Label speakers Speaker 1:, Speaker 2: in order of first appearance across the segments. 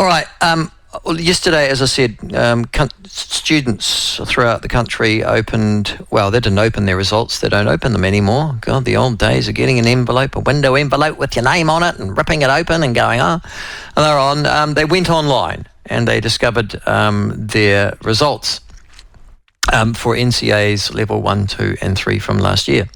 Speaker 1: All right. Well, yesterday, as I said, students throughout the country opened, well, they didn't open their results. They don't open them anymore. God, the old days of getting an envelope, a window envelope with your name on it and ripping it open and going, and they're on. They went online and they discovered their results for NCEA's level 1, 2 and 3 from last year.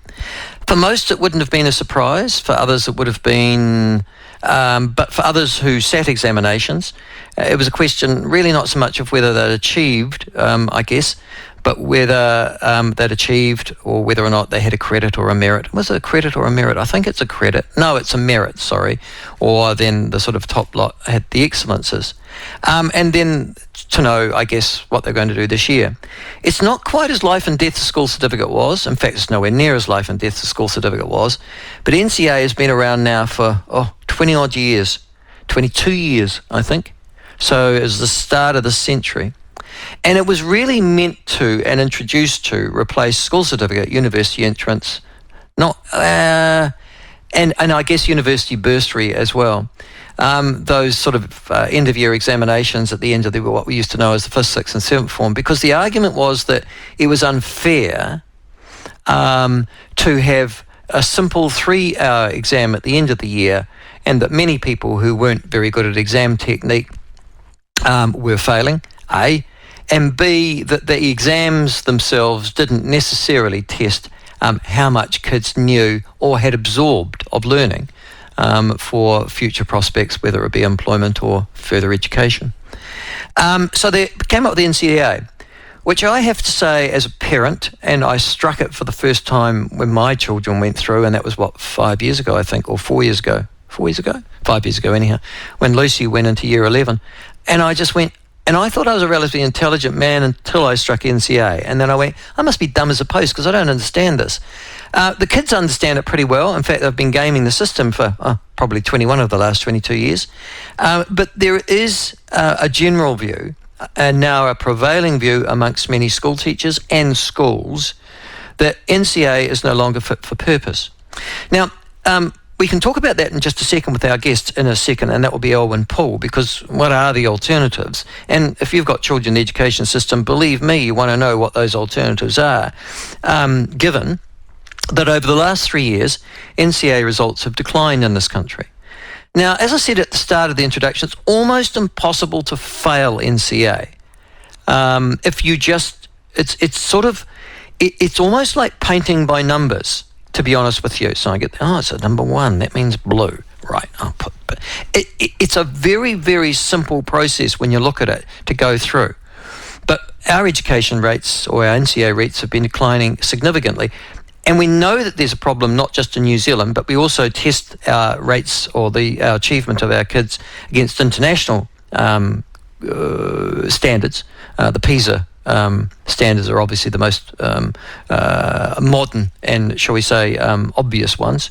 Speaker 1: For most, it wouldn't have been a surprise. For others, it would have been... but for others who sat examinations, it was a question really not so much of whether they'd achieved, I guess, but whether they'd achieved or whether or not they had a credit or a merit. Was it a credit or a merit? I think it's a credit. No, it's a merit, sorry. Or then the sort of top lot had the excellences. And then to know, I guess, what they're going to do this year. It's not quite as life and death a school certificate was. In fact, it's nowhere near as life and death a school certificate was. But NCEA has been around now for 20 odd years, 22 years, I think. So it was the start of the century. And it was really meant to and introduced to replace school certificate, university entrance, and I guess university bursary as well. Those sort of end of year examinations at the end of what we used to know as the 5th, 6th and 7th form, because the argument was that it was unfair to have a simple 3-hour exam at the end of the year, and that many people who weren't very good at exam technique were failing, A, and B, that the exams themselves didn't necessarily test how much kids knew or had absorbed of learning for future prospects, whether it be employment or further education. So they came up with the NCEA, which I have to say as a parent, and I struck it for the first time when my children went through, and that was 5 years ago, I think, or 4 years ago. 4 years ago? 5 years ago anyhow, when Lucy went into year 11. And I just went, and I thought I was a relatively intelligent man until I struck NCEA. And then I went, I must be dumb as a post because I don't understand this. The kids understand it pretty well. In fact, they've been gaming the system for probably 21 of the last 22 years. But there is a general view, and now a prevailing view amongst many school teachers and schools, that NCEA is no longer fit for purpose. Now, we can talk about that in just a second with our guest in a second, and that will be Alwyn Poole, because what are the alternatives? And if you've got children in the education system, believe me, you want to know what those alternatives are, given that over the last 3 years, NCEA results have declined in this country. Now, as I said at the start of the introduction, it's almost impossible to fail NCEA. If you just, it's almost like painting by numbers, to be honest with you. So I get, it's a number 1, that means blue. Right, it's a very, very simple process when you look at it to go through. But our education rates, or our NCEA rates, have been declining significantly. And we know that there's a problem not just in New Zealand, but we also test our rates or our achievement of our kids against international standards. The PISA standards are obviously the most modern and, shall we say, obvious ones.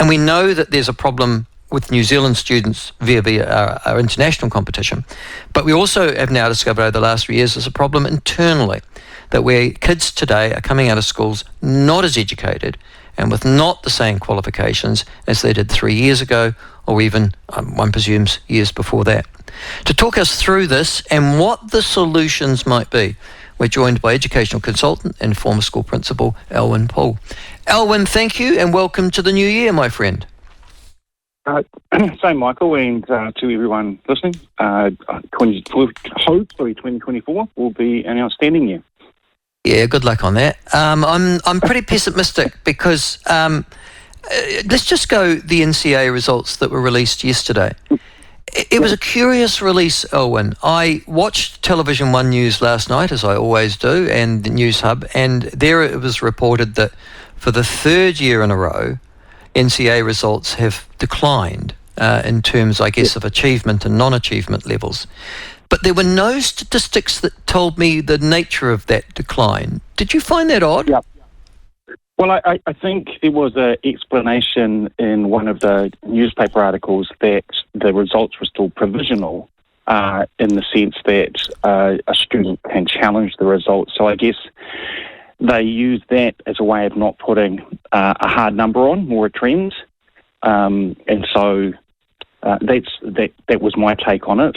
Speaker 1: And we know that there's a problem with New Zealand students via our international competition. But we also have now discovered over the last 3 years there's a problem internally, that where kids today are coming out of schools not as educated and with not the same qualifications as they did 3 years ago, or even, one presumes, years before that. To talk us through this and what the solutions might be, we're joined by educational consultant and former school principal, Alwyn Poole. Alwyn, thank you and welcome to the new year, my friend.
Speaker 2: Same, Michael, and to everyone listening. Hopefully 2024 will be an outstanding year.
Speaker 1: Yeah, good luck on that. I'm pretty pessimistic because let's just go the NCEA results that were released yesterday. It was a curious release, Alwyn. I watched Television One News last night, as I always do, and the News Hub, and there it was reported that for the 3rd year in a row, NCEA results have declined in terms, I guess, of achievement and non-achievement levels. But there were no statistics that told me the nature of that decline. Did you find that odd?
Speaker 2: Yeah. Well, I think there was an explanation in one of the newspaper articles that the results were still provisional in the sense that a student can challenge the results. So I guess they used that as a way of not putting a hard number on, more a trend. And so that was my take on it.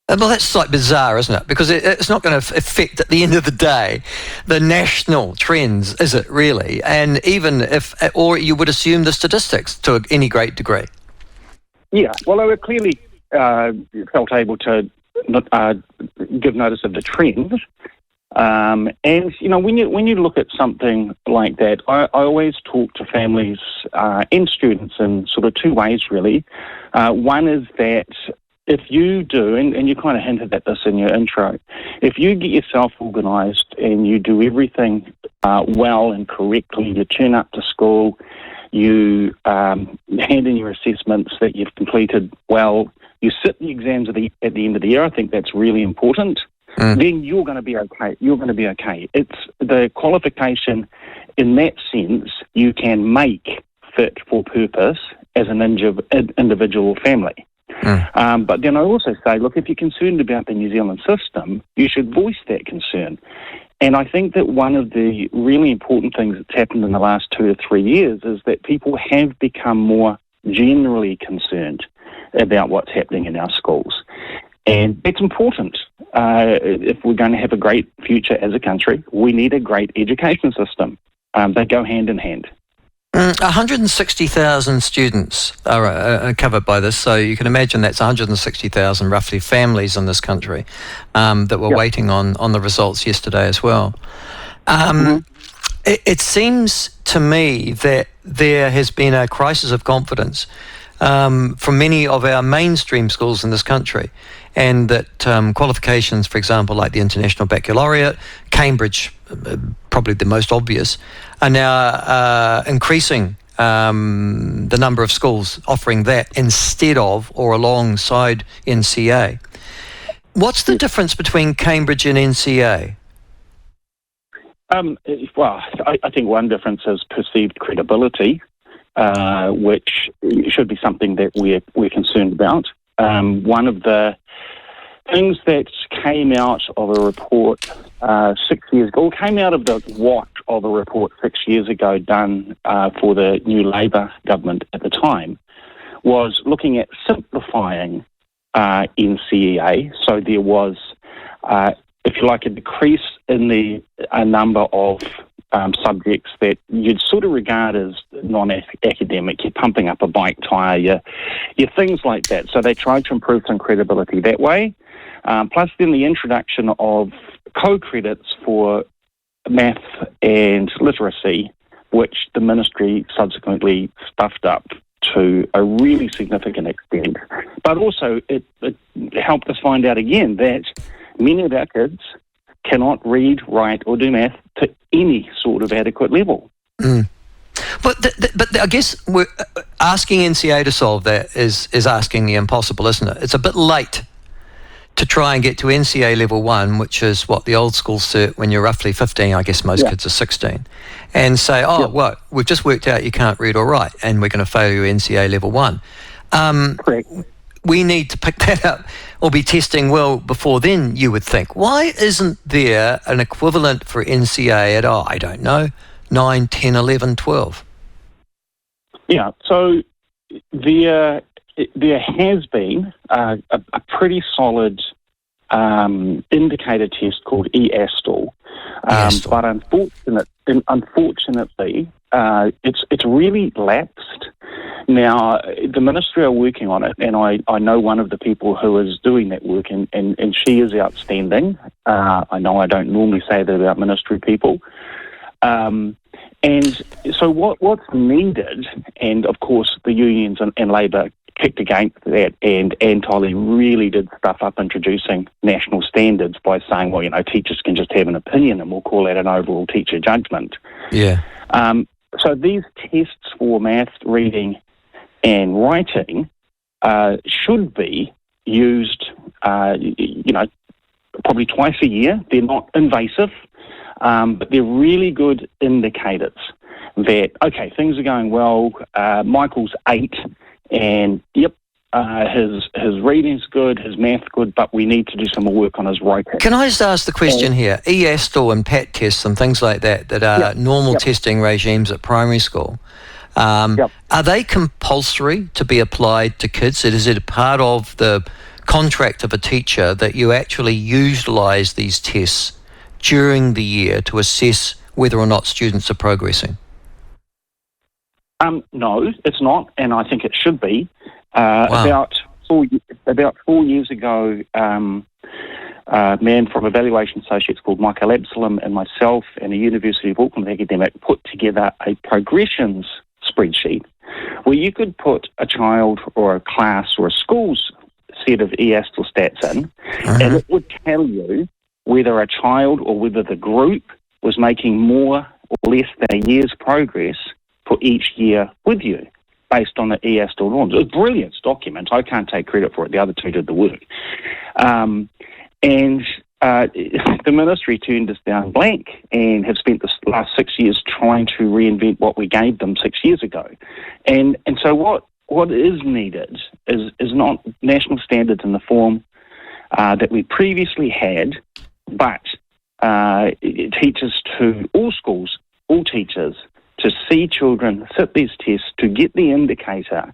Speaker 1: Well, that's like bizarre, isn't it? Because it's not going to affect, at the end of the day, the national trends, is it really? And even if, or you would assume the statistics to any great degree.
Speaker 2: Yeah, well, they were clearly felt able to give notice of the trends. And, when you look at something like that, I always talk to families and students in sort of two ways, really. One is that if you do, and you kind of hinted at this in your intro, if you get yourself organised and you do everything well and correctly, you turn up to school, you hand in your assessments that you've completed well, you sit the exams at the end of the year, I think that's really important, then you're going to be okay. You're going to be okay. It's the qualification in that sense you can make fit for purpose as an individual family. But then I also say, look, if you're concerned about the New Zealand system, you should voice that concern. And I think that one of the really important things that's happened in the last 2 to 3 years is that people have become more generally concerned about what's happening in our schools. And it's important. If we're going to have a great future as a country, we need a great education system. They go hand in hand.
Speaker 1: 160,000 students are covered by this, so you can imagine that's 160,000 roughly families in this country that were waiting on the results yesterday as well. It seems to me that there has been a crisis of confidence from many of our mainstream schools in this country, and that qualifications, for example, like the International Baccalaureate, Cambridge, probably the most obvious, are now increasing the number of schools offering that instead of or alongside NCEA. What's the difference between Cambridge and NCEA?
Speaker 2: Well, I think one difference is perceived credibility, which should be something that we're concerned about. One of the things that came out of a report 6 years ago, came out of the what of a report 6 years ago done for the new Labour government at the time, was looking at simplifying NCEA. So there was, if you like, a decrease in the number of subjects that you'd sort of regard as non-academic. You're pumping up a bike tyre, you're things like that. So they tried to improve some credibility that way. Plus then the introduction of co-credits for math and literacy, which the ministry subsequently stuffed up to a really significant extent. But also it helped us find out again that many of our kids cannot read, write or do math to any sort of adequate level.
Speaker 1: But I guess we're asking NCEA to solve that is asking the impossible, isn't it? It's a bit late to try and get to NCEA level 1, which is what the old school cert when you're roughly 15, I guess most kids are 16, and say, well, we've just worked out you can't read or write and we're going to fail you NCEA level 1.
Speaker 2: Correct.
Speaker 1: We need to pick that up or be testing well before then, you would think. Why isn't there an equivalent for NCEA at, I don't know, 9, 10, 11, 12?
Speaker 2: Yeah, so there has been a pretty solid indicator test called EASTL, but unfortunately, it's really lapsed. Now, the ministry are working on it, and I know one of the people who is doing that work, and she is outstanding. I know I don't normally say that about ministry people. And so what's needed, and of course the unions and Labour kicked against that, and Antoly really did stuff up introducing national standards by saying, well, teachers can just have an opinion and we'll call that an overall teacher judgment. Yeah. So these tests for maths, reading and writing should be used, probably twice a year. They're not invasive, but they're really good indicators that, okay, things are going well. Michael's 8 and, his reading's good, his math's good, but we need to do some more work on his writing.
Speaker 1: Can I just ask the question here? EASTL and PAT tests and things like that are normal testing regimes at primary school. Are they compulsory to be applied to kids? Is it a part of the contract of a teacher that you actually utilise these tests during the year to assess whether or not students are progressing?
Speaker 2: No, it's not, and I think it should be.
Speaker 1: Wow.
Speaker 2: About 4 years ago, a man from Evaluation Associates called Michael Absalom and myself and a University of Auckland academic put together a progressions spreadsheet where you could put a child or a class or a school's set of EASTL stats in, and it would tell you whether a child or whether the group was making more or less than a year's progress for each year with you, based on the EASTL norms. It was a brilliant document. I can't take credit for it. The other two did the work. The ministry turned us down blank and have spent the last 6 years trying to reinvent what we gave them 6 years ago. And so what is needed is not national standards in the form that we previously had, but teachers to all schools, all teachers, to see children sit these tests, to get the indicator.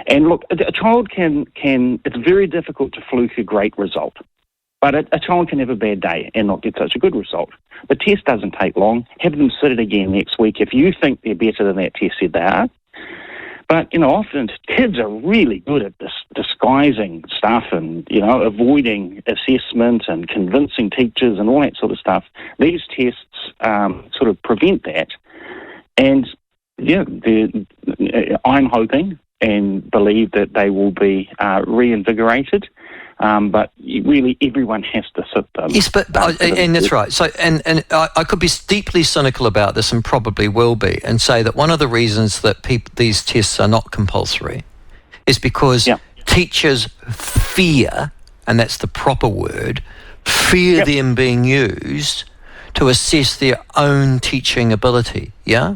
Speaker 2: And look, a child can it's very difficult to fluke a great result, but a child can have a bad day and not get such a good result. The test doesn't take long. Have them sit it again next week if you think they're better than that test said they are. But, often kids are really good at disguising stuff and, avoiding assessment and convincing teachers and all that sort of stuff. These tests sort of prevent that. And, I'm hoping and believe that they will be reinvigorated. But really, everyone has to sit them.
Speaker 1: Yes, and that's right. So, and I could be deeply cynical about this, and probably will be, and say that one of the reasons that these tests are not compulsory is because teachers fear, and that's the proper word, fear them being used to assess their own teaching ability. Yeah.